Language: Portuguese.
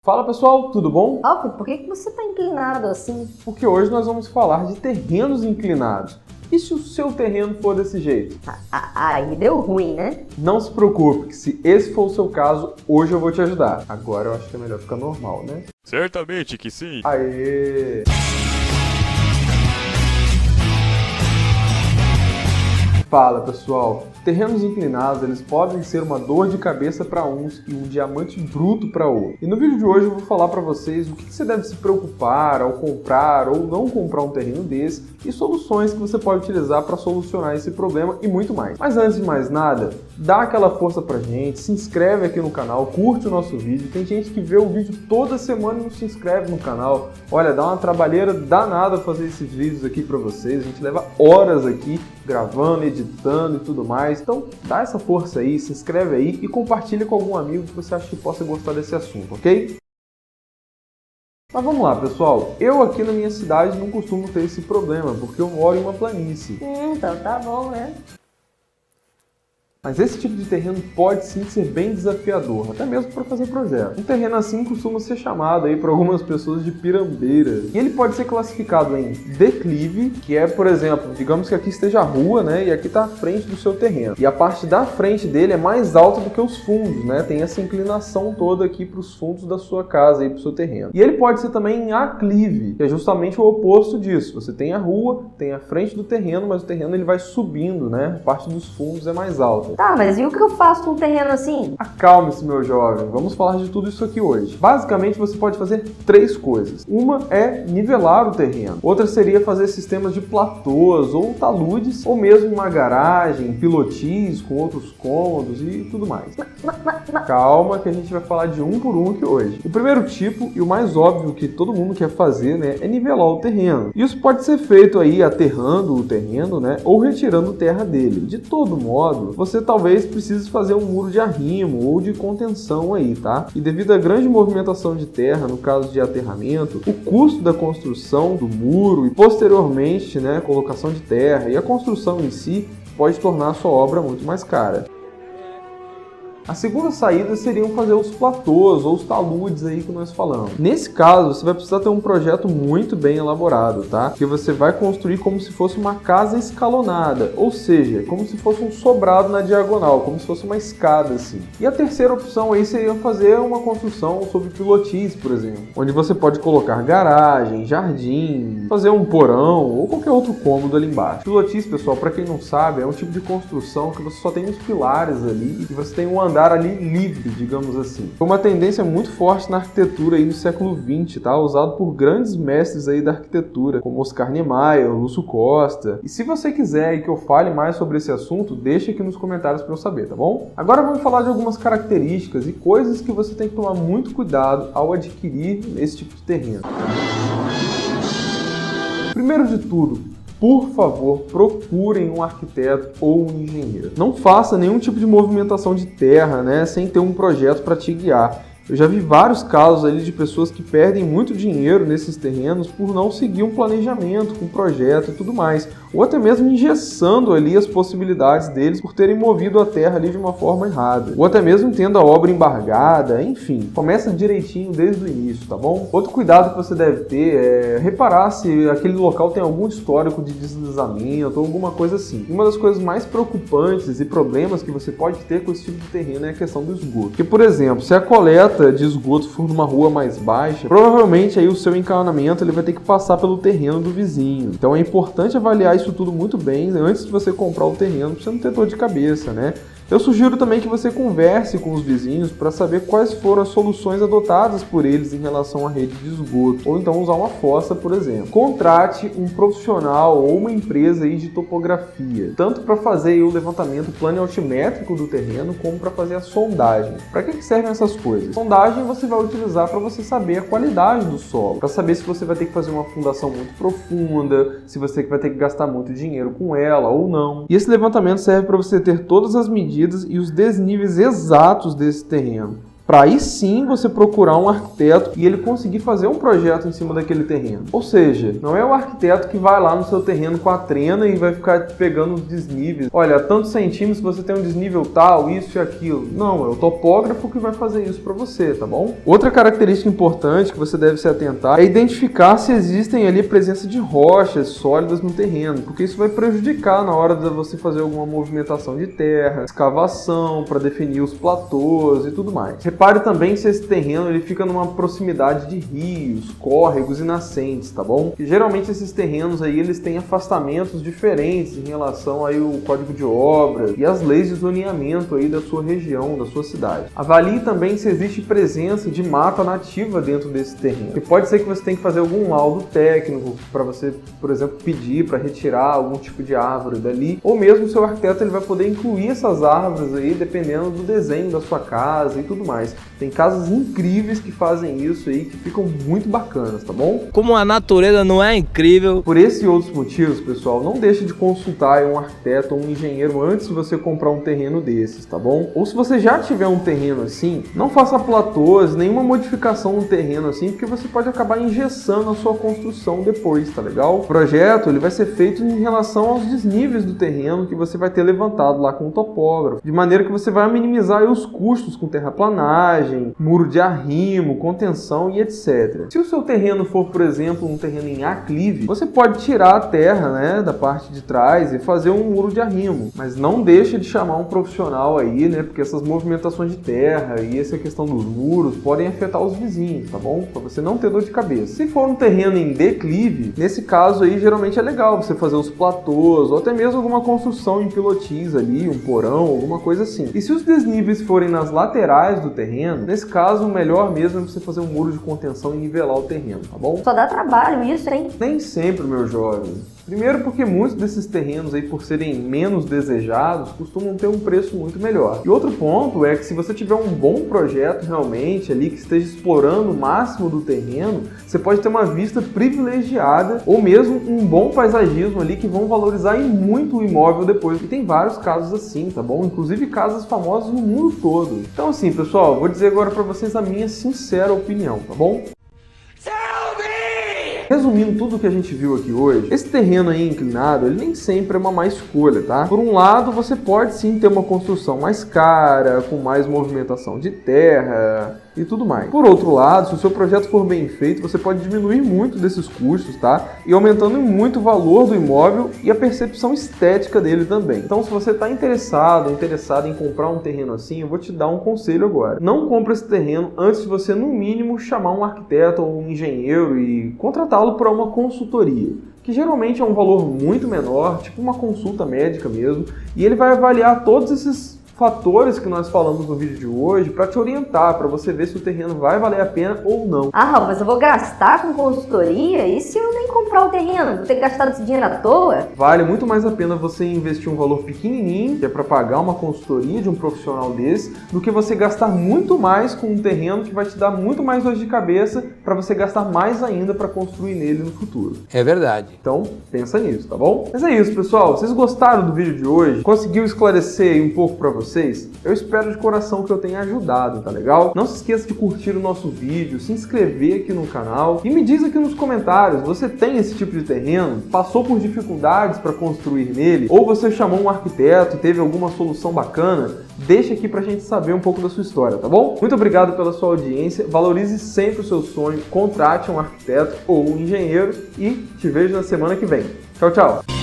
Fala pessoal, tudo bom? Alfred, por que você está inclinado assim? Porque hoje nós vamos falar de terrenos inclinados. E se o seu terreno for desse jeito? Aí deu ruim, né? Não se preocupe, que se esse for o seu caso, hoje eu vou te ajudar. Agora eu acho que é melhor ficar normal, né? Certamente que sim. Aê! Fala pessoal, terrenos inclinados eles podem ser uma dor de cabeça para uns e um diamante bruto para outros. E no vídeo de hoje eu vou falar para vocês o que você deve se preocupar ao comprar ou não comprar um terreno desse e soluções que você pode utilizar para solucionar esse problema e muito mais. Mas antes de mais nada, dá aquela força pra gente, se inscreve aqui no canal, curte o nosso vídeo. Tem gente que vê o vídeo toda semana e não se inscreve no canal. Olha, dá uma trabalheira danada fazer esses vídeos aqui para vocês. A gente leva horas aqui gravando, editando e tudo mais. Então dá essa força aí, se inscreve aí e compartilha com algum amigo que você acha que possa gostar desse assunto, ok? Mas vamos lá, pessoal. Eu aqui na minha cidade não costumo ter esse problema, porque eu moro em uma planície. Então tá bom, né? Mas esse tipo de terreno pode sim ser bem desafiador, até mesmo para fazer projeto. Um terreno assim costuma ser chamado aí por algumas pessoas de pirambeira. E ele pode ser classificado em declive, que é, por exemplo, digamos que aqui esteja a rua, né, e aqui está a frente do seu terreno. E a parte da frente dele é mais alta do que os fundos, né? Tem essa inclinação toda aqui para os fundos da sua casa, aí para o seu terreno. E ele pode ser também em aclive, que é justamente o oposto disso. Você tem a rua, tem a frente do terreno, mas o terreno ele vai subindo, né? A parte dos fundos é mais alta. Tá, mas e o que eu faço com um terreno assim? Acalme-se, meu jovem. Vamos falar de tudo isso aqui hoje. Basicamente, você pode fazer três coisas. Uma é nivelar o terreno. Outra seria fazer sistemas de platôs ou taludes, ou mesmo uma garagem, pilotis com outros cômodos e tudo mais. Calma que a gente vai falar de um por um aqui hoje. O primeiro tipo, e o mais óbvio que todo mundo quer fazer, né, é nivelar o terreno. Isso pode ser feito aí aterrando o terreno, né, ou retirando terra dele. De todo modo, você talvez precise fazer um muro de arrimo ou de contenção aí, tá? E devido à grande movimentação de terra, no caso de aterramento, o custo da construção do muro e posteriormente, né, a colocação de terra e a construção em si pode tornar a sua obra muito mais cara. A segunda saída seriam fazer os platôs ou os taludes aí que nós falamos. Nesse caso, você vai precisar ter um projeto muito bem elaborado, tá? Que você vai construir como se fosse uma casa escalonada, ou seja, como se fosse um sobrado na diagonal, como se fosse uma escada assim. E a terceira opção aí seria fazer uma construção sobre pilotis, por exemplo, onde você pode colocar garagem, jardim, fazer um porão ou qualquer outro cômodo ali embaixo. Pilotis, pessoal, para quem não sabe, é um tipo de construção que você só tem os pilares ali e você tem um andar ali livre, digamos assim. Foi uma tendência muito forte na arquitetura aí no século XX, tá? Usado por grandes mestres aí da arquitetura, como Oscar Niemeyer, Lúcio Costa. E se você quiser que eu fale mais sobre esse assunto, deixa aqui nos comentários para eu saber, tá bom? Agora vamos falar de algumas características e coisas que você tem que tomar muito cuidado ao adquirir esse tipo de terreno. Primeiro de tudo, por favor, procurem um arquiteto ou um engenheiro. Não faça nenhum tipo de movimentação de terra, né, sem ter um projeto para te guiar. Eu já vi vários casos ali de pessoas que perdem muito dinheiro nesses terrenos por não seguir um planejamento com projeto e tudo mais, ou até mesmo engessando ali as possibilidades deles por terem movido a terra ali de uma forma errada, ou até mesmo tendo a obra embargada, enfim. Começa direitinho desde o início, tá bom? Outro cuidado que você deve ter é reparar se aquele local tem algum histórico de deslizamento ou alguma coisa assim. Uma das coisas mais preocupantes e problemas que você pode ter com esse tipo de terreno é a questão do esgoto. Porque, por exemplo, se a coleta de esgoto for numa rua mais baixa, provavelmente aí o seu encanamento ele vai ter que passar pelo terreno do vizinho. Então é importante avaliar isso tudo muito bem antes de você comprar o terreno, para você não ter dor de cabeça, né? Eu sugiro também que você converse com os vizinhos para saber quais foram as soluções adotadas por eles em relação à rede de esgoto, ou então usar uma fossa, por exemplo. Contrate um profissional ou uma empresa aí de topografia, tanto para fazer aí o levantamento planialtimétrico do terreno, como para fazer a sondagem. Para que servem essas coisas? Sondagem você vai utilizar para você saber a qualidade do solo, para saber se você vai ter que fazer uma fundação muito profunda, se você vai ter que gastar muito dinheiro com ela ou não. E esse levantamento serve para você ter todas as medidas e os desníveis exatos desse terreno, para aí sim você procurar um arquiteto e ele conseguir fazer um projeto em cima daquele terreno. Ou seja, não é o arquiteto que vai lá no seu terreno com a trena e vai ficar pegando os desníveis. Olha, a tantos centímetros você tem um desnível tal, isso e aquilo. Não, é o topógrafo que vai fazer isso para você, tá bom? Outra característica importante que você deve se atentar é identificar se existem ali presença de rochas sólidas no terreno, porque isso vai prejudicar na hora de você fazer alguma movimentação de terra, escavação, para definir os platôs e tudo mais. Repare também se esse terreno ele fica numa proximidade de rios, córregos e nascentes, tá bom? E geralmente esses terrenos aí eles têm afastamentos diferentes em relação aí ao código de obra e as leis de zoneamento aí da sua região, da sua cidade. Avalie também se existe presença de mata nativa dentro desse terreno. E pode ser que você tenha que fazer algum laudo técnico para você, por exemplo, pedir para retirar algum tipo de árvore dali, ou mesmo o seu arquiteto ele vai poder incluir essas árvores aí dependendo do desenho da sua casa e tudo mais. Tem casas incríveis que fazem isso aí, que ficam muito bacanas, tá bom? Como a natureza não é incrível. Por esses e outros motivos, pessoal, não deixe de consultar um arquiteto ou um engenheiro antes de você comprar um terreno desses, tá bom? Ou se você já tiver um terreno assim, não faça platôs, nenhuma modificação no terreno assim, porque você pode acabar engessando a sua construção depois, tá legal? O projeto ele vai ser feito em relação aos desníveis do terreno que você vai ter levantado lá com o topógrafo, de maneira que você vai minimizar aí os custos com terraplanagem, muro de arrimo, contenção e etc. Se o seu terreno for, por exemplo, um terreno em aclive, você pode tirar a terra, né, da parte de trás e fazer um muro de arrimo, mas não deixe de chamar um profissional aí, né, porque essas movimentações de terra e essa questão dos muros podem afetar os vizinhos, tá bom? Para você não ter dor de cabeça. Se for um terreno em declive, nesse caso aí geralmente é legal você fazer os platôs ou até mesmo alguma construção em pilotis ali, um porão, alguma coisa assim. E se os desníveis forem nas laterais do terreno, nesse caso o melhor mesmo é você fazer um muro de contenção e nivelar o terreno, tá bom? Só dá trabalho isso, hein? Nem sempre, meu jovem. Primeiro porque muitos desses terrenos aí, por serem menos desejados, costumam ter um preço muito melhor. E outro ponto é que se você tiver um bom projeto realmente ali, que esteja explorando o máximo do terreno, você pode ter uma vista privilegiada ou mesmo um bom paisagismo ali que vão valorizar em muito o imóvel depois. E tem vários casos assim, tá bom? Inclusive casas famosas no mundo todo. Então assim, pessoal, vou dizer agora pra vocês a minha sincera opinião, tá bom? Resumindo tudo o que a gente viu aqui hoje, esse terreno aí inclinado, ele nem sempre é uma má escolha, tá? Por um lado, você pode sim ter uma construção mais cara, com mais movimentação de terra e tudo mais. Por outro lado, se o seu projeto for bem feito, você pode diminuir muito desses custos, tá? E aumentando muito o valor do imóvel e a percepção estética dele também. Então, se você está interessado em comprar um terreno assim, eu vou te dar um conselho agora. Não compre esse terreno antes de você, no mínimo, chamar um arquiteto ou um engenheiro e contratá-lo para uma consultoria, que geralmente é um valor muito menor, tipo uma consulta médica mesmo, e ele vai avaliar todos esses fatores que nós falamos no vídeo de hoje para te orientar, para você ver se o terreno vai valer a pena ou não. Ah, mas eu vou gastar com consultoria? E se eu nem comprar o terreno? Vou ter que gastar esse dinheiro à toa? Vale muito mais a pena você investir um valor pequenininho, que é para pagar uma consultoria de um profissional desse, do que você gastar muito mais com um terreno que vai te dar muito mais dor de cabeça para você gastar mais ainda para construir nele no futuro. É verdade. Então, pensa nisso, tá bom? Mas é isso, pessoal. Vocês gostaram do vídeo de hoje? Conseguiu esclarecer aí um pouco para vocês? Eu espero de coração que eu tenha ajudado, tá legal? Não se esqueça de curtir o nosso vídeo, se inscrever aqui no canal e me diz aqui nos comentários, você tem esse tipo de terreno? Passou por dificuldades para construir nele? Ou você chamou um arquiteto e teve alguma solução bacana? Deixa aqui pra gente saber um pouco da sua história, tá bom? Muito obrigado pela sua audiência, valorize sempre o seu sonho, contrate um arquiteto ou um engenheiro e te vejo na semana que vem. Tchau, tchau!